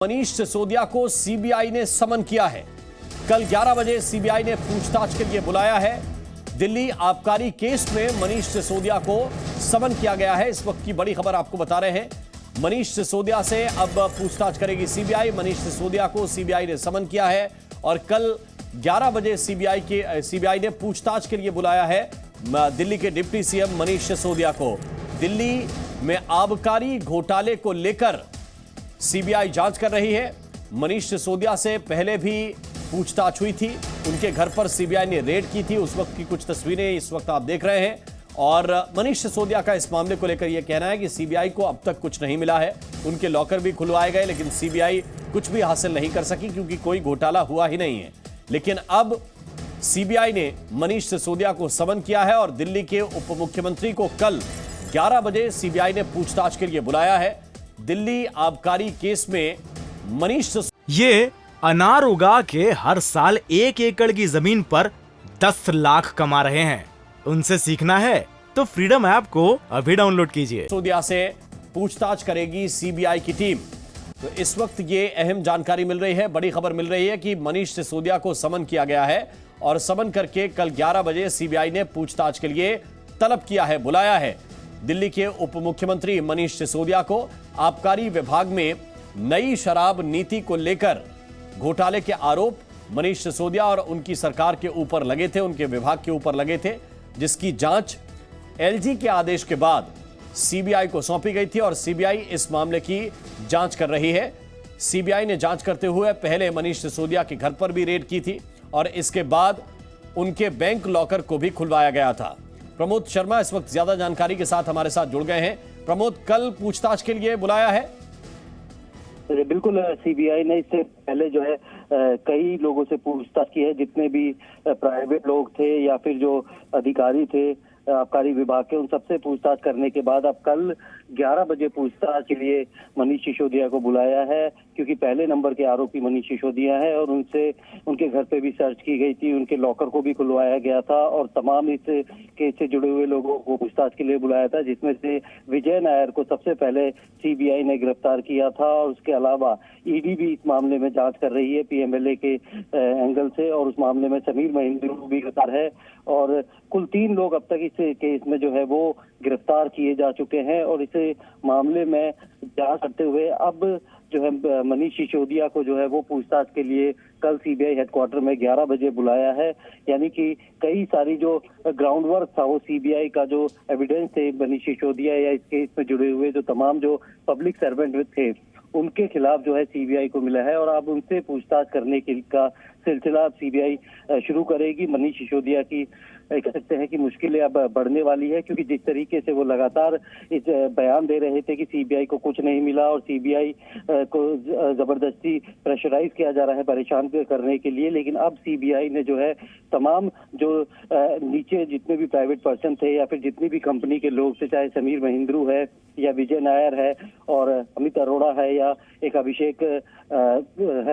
मनीष सिसोदिया को सीबीआई ने समन किया है। कल 11 बजे सीबीआई ने पूछताछ के लिए बुलाया है। दिल्ली आबकारी केस में मनीष सिसोदिया को समन किया गया है। इस वक्त की बड़ी खबर आपको बता रहे हैं। मनीष सिसोदिया से अब पूछताछ करेगी सीबीआई। मनीष सिसोदिया को सीबीआई ने समन किया है और कल 11 बजे सीबीआई ने पूछताछ के लिए बुलाया है दिल्ली के डिप्टी सीएम मनीष सिसोदिया को। दिल्ली में आबकारी घोटाले को लेकर सीबीआई जांच कर रही है। मनीष सिसोदिया से पहले भी पूछताछ हुई थी। उनके घर पर सीबीआई ने रेड की थी। उस वक्त की कुछ तस्वीरें इस वक्त आप देख रहे हैं। और मनीष सिसोदिया का इस मामले को लेकर यह कहना है कि सीबीआई को अब तक कुछ नहीं मिला है। उनके लॉकर भी खुलवाए गए लेकिन सीबीआई कुछ भी हासिल नहीं कर सकी क्योंकि कोई घोटाला हुआ ही नहीं है। लेकिन अब सीबीआई ने मनीष सिसोदिया को समन किया है और दिल्ली के उप मुख्यमंत्री को कल 11 बजे सीबीआई ने पूछताछ के लिए बुलाया है। दिल्ली आबकारी केस में मनीष ये अनार उगा के हर साल 1 एकड़ की जमीन पर 10 लाख कमा रहे हैं। उनसे सीखना है तो फ्रीडम ऐप को अभी डाउनलोड कीजिए। सिसोदिया से पूछताछ करेगी सीबीआई की टीम। तो इस वक्त ये अहम जानकारी मिल रही है, बड़ी खबर मिल रही है कि मनीष सिसोदिया को समन किया गया है और समन करके कल 11 बजे सीबीआई ने पूछताछ के लिए तलब किया है, बुलाया है। दिल्ली के उप मुख्यमंत्री मनीष सिसोदिया को आबकारी विभाग में नई शराब नीति को लेकर घोटाले के आरोप मनीष सिसोदिया और उनकी सरकार के ऊपर लगे थे, उनके विभाग के ऊपर लगे थे, जिसकी जांच एलजी के आदेश के बाद सीबीआई को सौंपी गई थी और सीबीआई इस मामले की जांच कर रही है। सीबीआई ने जांच करते हुए पहले मनीष सिसोदिया के घर पर भी रेड की थी और इसके बाद उनके बैंक लॉकर को भी खुलवाया गया था। प्रमोद शर्मा इस वक्त ज्यादा जानकारी के साथ हमारे साथ जुड़ गए हैं। प्रमोद, कल पूछताछ के लिए बुलाया है? बिल्कुल, सीबीआई ने इससे पहले जो है कई लोगों से पूछताछ की है, जितने भी प्राइवेट लोग थे या फिर जो अधिकारी थे आबकारी विभाग के, उन सबसे पूछताछ करने के बाद अब कल 11 बजे पूछताछ के लिए मनीष सिसोदिया को बुलाया है, क्योंकि पहले नंबर के आरोपी मनीष सिसोदिया है और उनसे उनके घर पे भी सर्च की गई थी, उनके लॉकर को भी खुलवाया गया था और तमाम इस केस से जुड़े हुए लोगों को पूछताछ के लिए बुलाया था, जिसमें से विजय नायर को सबसे पहले सीबीआई ने गिरफ्तार किया था और उसके अलावा ईडी भी इस मामले में जांच कर रही है पीएमएलए के एंगल से, और उस मामले में समीर महेंद्र भी गिरफ्तार है और कुल 3 लोग अब तक इस केस में जो है वो गिरफ्तार किए जा चुके हैं। और इस मामले में जांच करते हुए अब जो है मनीष सिसोदिया को जो है वो पूछताछ के लिए कल सीबीआई हेडक्वार्टर में 11 बजे बुलाया है। यानी कि कई सारी जो ग्राउंड वर्क था वो सीबीआई का जो एविडेंस थे मनीष सिसोदिया या इस केस में जुड़े हुए जो तमाम जो पब्लिक सर्वेंट थे उनके खिलाफ जो है सीबीआई को मिला है और अब उनसे पूछताछ करने का सिलसिला सीबीआई शुरू करेगी। मनीष सिसोदिया की कह सकते हैं कि मुश्किलें अब बढ़ने वाली है, क्योंकि जिस तरीके से वो लगातार इस बयान दे रहे थे कि सीबीआई को कुछ नहीं मिला और सीबीआई को जबरदस्ती प्रेशराइज किया जा रहा है परेशान करने के लिए, लेकिन अब सीबीआई ने जो है तमाम जो नीचे जितने भी प्राइवेट पर्सन थे या फिर जितनी भी कंपनी के लोग थे, चाहे समीर महेंद्रू है या विजय नायर है और अमित अरोड़ा है या एक अभिषेक है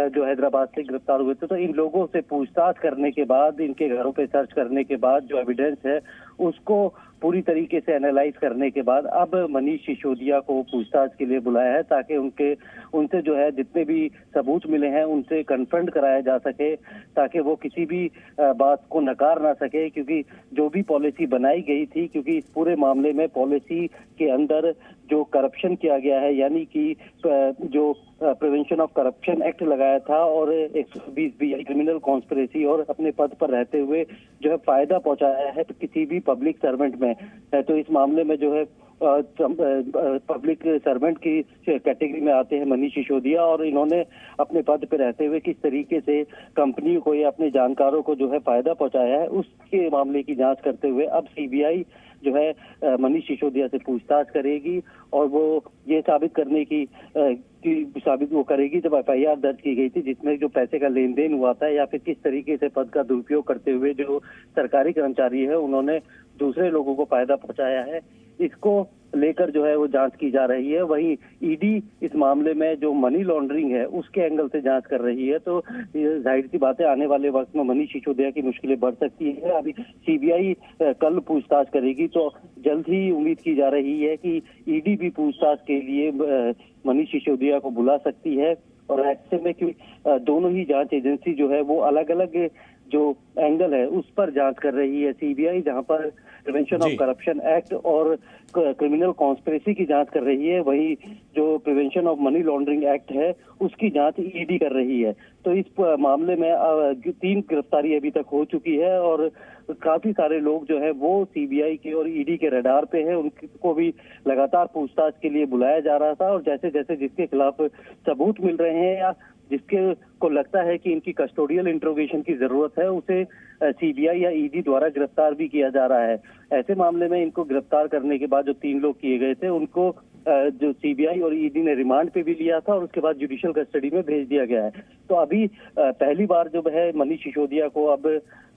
जो हैदराबाद से गिरफ्तार हुए थे, तो इन लोगों से पूछताछ करने के बाद, इनके घरों पे सर्च करने के बाद जो एविडेंस है उसको पूरी तरीके से एनालाइज करने के बाद अब मनीष सिसोदिया को पूछताछ के लिए बुलाया है, ताकि उनसे जो है जितने भी सबूत मिले हैं उनसे कन्फ्रंट कराया जा सके, ताकि वो किसी भी बात को नकार ना सके। क्योंकि जो भी पॉलिसी बनाई गई थी, क्योंकि इस पूरे मामले में पॉलिसी के अंदर जो करप्शन किया गया है, यानी कि जो प्रिवेंशन ऑफ करप्शन एक्ट लगाया था और 120 क्रिमिनल कॉन्स्पिरेसी और अपने पद पर रहते हुए जो है फायदा पहुंचाया है किसी भी पब्लिक सर्वेंट में, तो इस मामले में जो है पब्लिक सर्वेंट की कैटेगरी में आते हैं मनीष सिसोदिया, और इन्होंने अपने पद पर रहते हुए किस तरीके से कंपनी को या अपने जानकारों को जो है फायदा पहुंचाया है, उसके मामले की जांच करते हुए अब सीबीआई जो है मनीष सिसोदिया से पूछताछ करेगी और वो ये साबित करने की साबित वो करेगी जब एफआईआर दर्ज की गई थी, जिसमें जो पैसे का लेन देन हुआ था या फिर किस तरीके से पद का दुरुपयोग करते हुए जो सरकारी कर्मचारी है उन्होंने दूसरे लोगों को फायदा पहुंचाया है, इसको लेकर जो है वो जांच की जा रही है। वहीं ईडी इस मामले में जो मनी लॉन्ड्रिंग है उसके एंगल से जांच कर रही है, तो जाहिर सी बात है आने वाले वक्त में मनीष सिसोदिया की मुश्किलें बढ़ सकती है। अभी सीबीआई कल पूछताछ करेगी, तो जल्द ही उम्मीद की जा रही है कि ईडी भी पूछताछ के लिए मनीष सिसोदिया को बुला सकती है और ऐसे में कि दोनों ही जांच एजेंसी जो है वो अलग अलग जो एंगल है उस पर जांच कर रही है। सीबीआई जहां पर प्रिवेंशन ऑफ करप्शन एक्ट और क्रिमिनल कॉन्स्पिरेसी की जांच कर रही है, वही जो prevention of money laundering act है उसकी जांच ईडी कर रही है। तो इस मामले में 3 गिरफ्तारी अभी तक हो चुकी है और काफी सारे लोग जो है वो सीबीआई के और ईडी के रडार पे हैं। उनको भी लगातार पूछताछ के लिए बुलाया जा रहा था और जैसे जैसे जिसके खिलाफ सबूत मिल रहे हैं या जिसके को लगता है कि इनकी कस्टोडियल इंट्रोगेशन की जरूरत है, उसे सीबीआई या ईडी द्वारा गिरफ्तार भी किया जा रहा है। ऐसे मामले में इनको गिरफ्तार करने के बाद जो 3 लोग किए गए थे उनको जो सीबीआई और ईडी ने रिमांड पे भी लिया था और उसके बाद जुडिशियल कस्टडी में भेज दिया गया है। तो अभी पहली बार जो है मनीष सिसोदिया को अब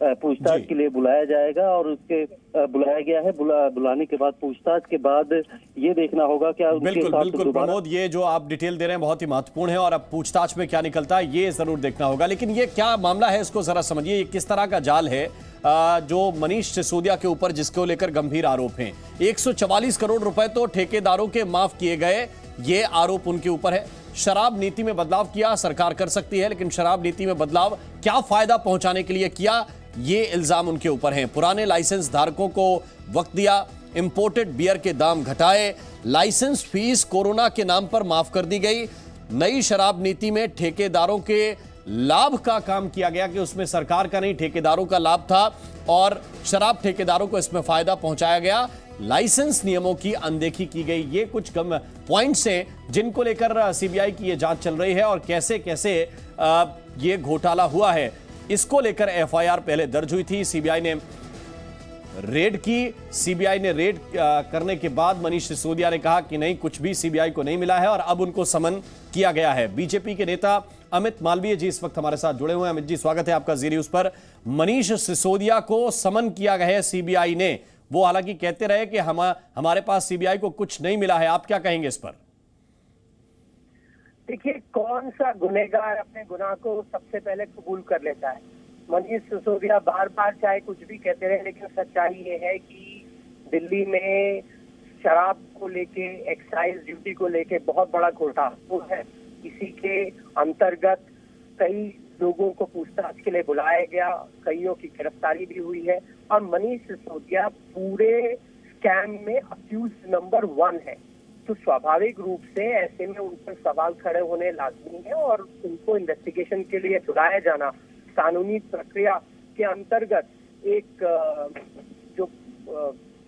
पूछताछ के लिए बुलाया जाएगा और उसके बुलाया गया है। बुलाने के बाद पूछताछ के बाद ये देखना होगा क्या उनके साथ। बिल्कुल प्रमोद, ये जो आप डिटेल दे रहे हैं बहुत ही महत्वपूर्ण है और अब पूछताछ में क्या निकलता है ये जरूर देखना होगा। लेकिन ये क्या मामला है इसको जरा समझिए, ये किस तरह का जाल है जो मनीष सिसोदिया के ऊपर जिसको लेकर गंभीर आरोप हैं। 144 करोड़ रुपए तो ठेकेदारों के माफ किए गए, ये आरोप उनके ऊपर है। शराब नीति में बदलाव किया सरकार कर सकती है, लेकिन शराब नीति में बदलाव क्या फायदा पहुंचाने के लिए किया, ये इल्जाम उनके ऊपर हैं। पुराने लाइसेंस धारकों को वक्त दिया, इंपोर्टेड बियर के दाम घटाए, लाइसेंस फीस कोरोना के नाम पर माफ कर दी गई। नई शराब नीति में ठेकेदारों के लाभ का काम किया गया कि उसमें सरकार का नहीं ठेकेदारों का लाभ था और शराब ठेकेदारों को इसमें फायदा पहुंचाया गया। लाइसेंस नियमों की अनदेखी की गई। ये कुछ कम पॉइंट्स हैं जिनको लेकर सीबीआई की ये जांच चल रही है और कैसे कैसे ये घोटाला हुआ है इसको लेकर एफआईआर पहले दर्ज हुई थी। सीबीआई ने रेड की। सीबीआई ने रेड करने के बाद मनीष सिसोदिया ने कहा कि नहीं, कुछ भी सीबीआई को नहीं मिला है और अब उनको समन किया गया है। बीजेपी के नेता अमित मालवीय जी इस वक्त हमारे साथ जुड़े हुए हैं। अमित जी, स्वागत है आपका जी न्यूज पर। मनीष सिसोदिया को समन किया गया है सीबीआई ने। वो हालांकि कहते रहे कि हमारे पास सीबीआई को कुछ नहीं मिला है, आप क्या कहेंगे इस पर? देखिए, कौन सा गुनहगार अपने गुनाह को सबसे पहले कबूल कर लेता है? मनीष सिसोदिया बार बार चाहे कुछ भी कहते रहे, लेकिन सच्चाई ये है कि दिल्ली में शराब को लेके, एक्साइज ड्यूटी को लेके बहुत बड़ा घोटाला है। इसी के अंतर्गत कई लोगों को पूछताछ के लिए बुलाया गया, कईयों की गिरफ्तारी भी हुई है और मनीष सिसोदिया पूरे स्कैम में अक्यूज नंबर 1 है। तो स्वाभाविक रूप से ऐसे में उन पर सवाल खड़े होने लाजमी है और उनको इन्वेस्टिगेशन के लिए बुलाया जाना कानूनी प्रक्रिया के अंतर्गत एक जो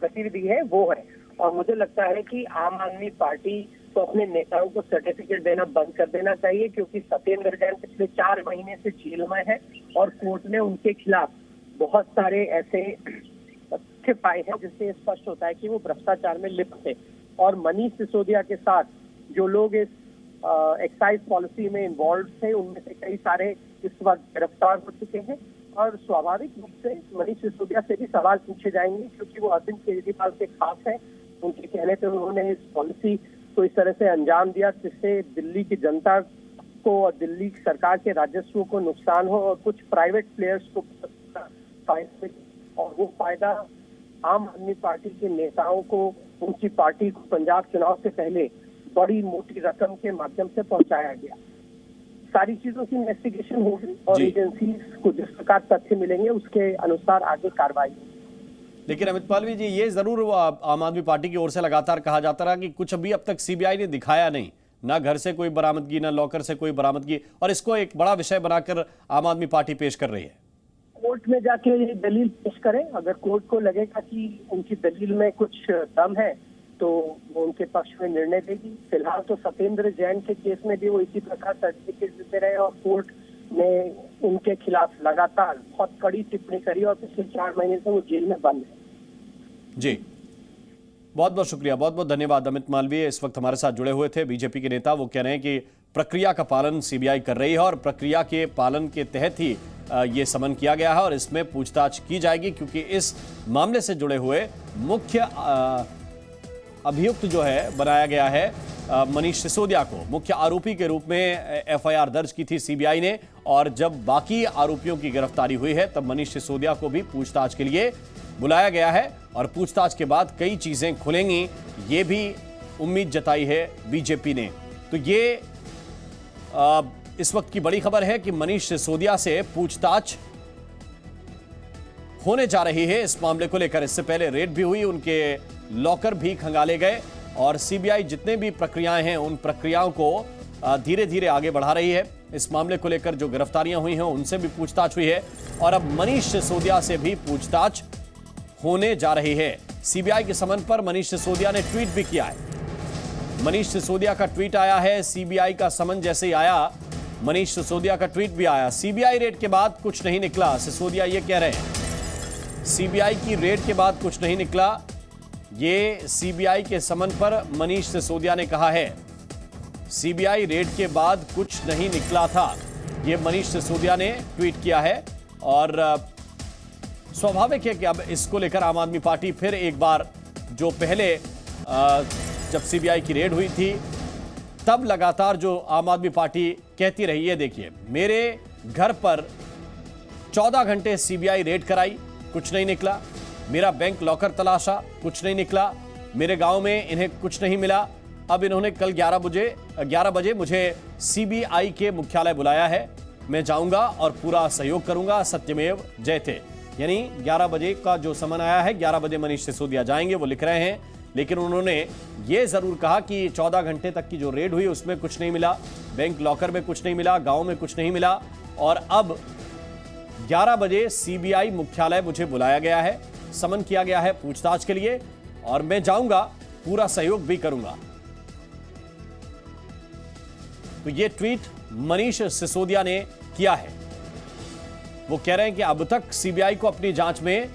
गतिविधि है वो है। और मुझे लगता है कि आम आदमी पार्टी को अपने नेताओं को सर्टिफिकेट देना बंद कर देना चाहिए, क्योंकि सत्येंद्र जैन पिछले 4 महीने से जेल में है और कोर्ट ने उनके खिलाफ बहुत सारे ऐसे तथ्य पाए हैं जिससे स्पष्ट होता है कि वो भ्रष्टाचार में लिप्त थे। और मनीष सिसोदिया के साथ जो लोग इस एक्साइज पॉलिसी में इन्वॉल्व थे उनमें से कई सारे इस वक्त गिरफ्तार हो चुके हैं और स्वाभाविक रूप से मनीष सिसोदिया से भी सवाल पूछे जाएंगे, क्योंकि वो अरविंद केजरीवाल के खास है। उनके कहने पर उन्होंने इस पॉलिसी को इस तरह से अंजाम दिया जिससे दिल्ली की जनता को और दिल्ली सरकार के राजस्व को नुकसान हो और कुछ प्राइवेट प्लेयर्स को फायदा, और वो फायदा आम आदमी पार्टी के नेताओं को, उनकी पार्टी को पंजाब चुनाव से पहले बड़ी मोटी रकम के माध्यम से पहुंचाया गया। सारी चीजों की इन्वेस्टिगेशन होगी और एजेंसी को जिस प्रकार तथ्य मिलेंगे उसके अनुसार आगे कार्रवाई होगी। लेकिन अमित मालवीय जी, ये जरूर आम आदमी पार्टी की ओर से लगातार कहा जाता रहा कि कुछ अभी अब तक सीबीआई ने दिखाया नहीं, ना घर से कोई बरामदगी, ना लॉकर से कोई बरामदगी, और इसको एक बड़ा विषय बनाकर आम आदमी पार्टी पेश कर रही है। कोर्ट में जाके ये दलील पेश करें, अगर कोर्ट को लगेगा कि उनकी दलील में कुछ दम है तो वो उनके पक्ष में निर्णय देगी। फिलहाल तो सत्येंद्र जैन के केस में भी वो इसी प्रकार सर्टिफिकेट देते रहे और कोर्ट ने उनके खिलाफ लगातार बहुत कड़ी टिप्पणी करी और पिछले 4 महीने से वो जेल में बंद है। जी, बहुत बहुत शुक्रिया, बहुत बहुत धन्यवाद। अमित मालवीय इस वक्त हमारे साथ जुड़े हुए थे, बीजेपी के नेता। वो कह रहे हैं कि प्रक्रिया का पालन सीबीआई कर रही है और प्रक्रिया के पालन के तहत ही ये समन किया गया है और इसमें पूछताछ की जाएगी, क्योंकि इस मामले से जुड़े हुए मुख्य अभियुक्त जो है बनाया गया है मनीष सिसोदिया को। मुख्य आरोपी के रूप में एफआईआर दर्ज की थी सीबीआई ने, और जब बाकी आरोपियों की गिरफ्तारी हुई है तब मनीष सिसोदिया को भी पूछताछ के लिए बुलाया गया है और पूछताछ के बाद कई चीजें खुलेंगी, ये भी उम्मीद जताई है बीजेपी ने। तो ये इस वक्त की बड़ी खबर है कि मनीष सिसोदिया से पूछताछ होने जा रही है इस मामले को लेकर। इससे पहले रेड भी हुई, उनके लॉकर भी खंगाले गए और सीबीआई जितने भी प्रक्रियाएं हैं उन प्रक्रियाओं को धीरे धीरे आगे बढ़ा रही है। इस मामले को लेकर जो गिरफ्तारियां हुई हैं उनसे भी पूछताछ हुई है और अब मनीष सिसोदिया से भी पूछताछ होने जा रही है। सीबीआई के समन पर मनीष सिसोदिया ने ट्वीट भी किया है। मनीष सिसोदिया का ट्वीट आया है। सीबीआई का समन जैसे ही आया, मनीष सिसोदिया का ट्वीट भी आया। सीबीआई रेड के बाद कुछ नहीं निकला, सिसोदिया ये कह रहे हैं। सीबीआई की रेड के बाद कुछ नहीं निकला, ये सीबीआई के समन पर मनीष सिसोदिया ने कहा है। सीबीआई रेड के बाद कुछ नहीं निकला था, ये मनीष सिसोदिया ने ट्वीट किया है। और स्वाभाविक है कि अब इसको लेकर आम आदमी पार्टी फिर एक बार, जो पहले जब सीबीआई की रेड हुई थी तब लगातार जो आम आदमी पार्टी कहती रही है, देखिए मेरे घर पर 14 घंटे सीबीआई रेड कराई, कुछ नहीं निकला। मेरा बैंक लॉकर तलाशा, कुछ नहीं निकला। मेरे गांव में इन्हें कुछ नहीं मिला। अब इन्होंने कल 11 बजे मुझे सीबीआई के मुख्यालय बुलाया है। मैं जाऊंगा और पूरा सहयोग करूंगा, सत्यमेव जयते। यानी 11 बजे का जो समन आया है, 11 बजे मनीष सिसोदिया जाएंगे, वो लिख रहे हैं। लेकिन उन्होंने ये जरूर कहा कि 14 घंटे तक की जो रेड हुई उसमें कुछ नहीं मिला, बैंक लॉकर में कुछ नहीं मिला, गांव में कुछ नहीं मिला। और अब 11 बजे सीबीआई मुख्यालय मुझे बुलाया गया है, समन किया गया है पूछताछ के लिए और मैं जाऊंगा, पूरा सहयोग भी करूंगा। तो ये ट्वीट मनीष सिसोदिया ने किया है। वो कह रहे हैं कि अब तक सीबीआई को अपनी जांच में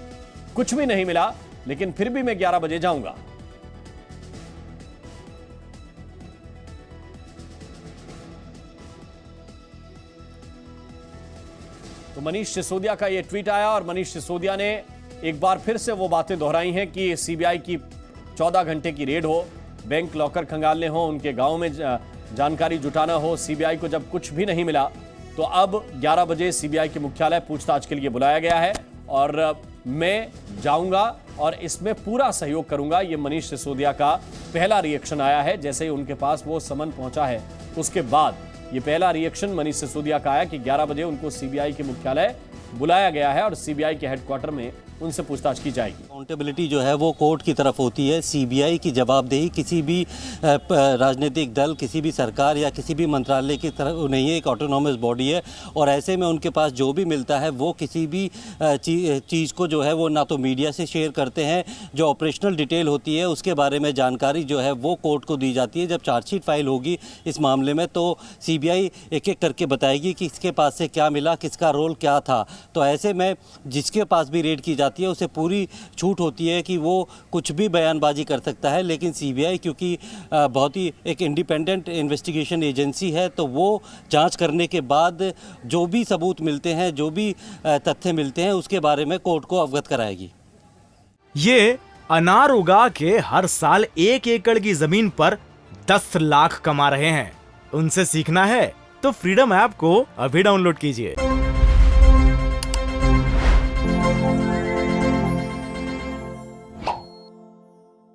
कुछ भी नहीं मिला, लेकिन फिर भी मैं 11 बजे जाऊंगा। तो मनीष सिसोदिया का यह ट्वीट आया और मनीष सिसोदिया ने एक बार फिर से वो बातें दोहराई हैं कि सीबीआई की 14 घंटे की रेड हो, बैंक लॉकर खंगालने हो, उनके गांव में जानकारी जुटाना हो। सीबीआई को जब कुछ भी नहीं मिला तो अब 11 बजे सीबीआई के मुख्यालय पूछताछ के लिए बुलाया गया है और मैं जाऊंगा और इसमें पूरा सहयोग करूंगा। ये मनीष सिसोदिया का पहला रिएक्शन आया है। जैसे ही उनके पास वो समन पहुंचा है उसके बाद ये पहला रिएक्शन मनीष सिसोदिया का आया कि 11 बजे उनको सीबीआई के मुख्यालय बुलाया गया है और सीबीआई के हेडक्वार्टर में उनसे पूछताछ की जाएगी। अकाउंटेबिलिटी जो है वो कोर्ट की तरफ होती है। सीबीआई की जवाबदेही किसी भी राजनीतिक दल, किसी भी सरकार या किसी भी मंत्रालय की तरफ नहीं है, एक ऑटोनॉमस बॉडी है और ऐसे में उनके पास जो भी मिलता है वो किसी भी चीज़ को जो है वो ना तो मीडिया से शेयर करते हैं। जो ऑपरेशनल डिटेल होती है उसके बारे में जानकारी जो है वो कोर्ट को दी जाती है। जब चार्जशीट फाइल होगी इस मामले में तो सीबीआई एक एक करके बताएगी कि किसके पास से क्या मिला, किसका रोल क्या था। तो ऐसे में जिसके पास भी रेड की जाती है उसे पूरी छूट होती है कि वो कुछ भी बयानबाजी कर सकता है। लेकिन सीबीआई क्योंकि बहुत ही एक इंडिपेंडेंट इन्वेस्टिगेशन एजेंसी है तो वो जांच करने के बाद जो भी सबूत मिलते हैं, जो भी तथ्य मिलते हैं उसके बारे में कोर्ट को अवगत कराएगी। ये अनार उगा के हर साल 1 एकड़ की जमीन पर 10 लाख कमा रहे हैं। उनसे सीखना है तो फ्रीडम ऐप को अभी डाउनलोड कीजिए।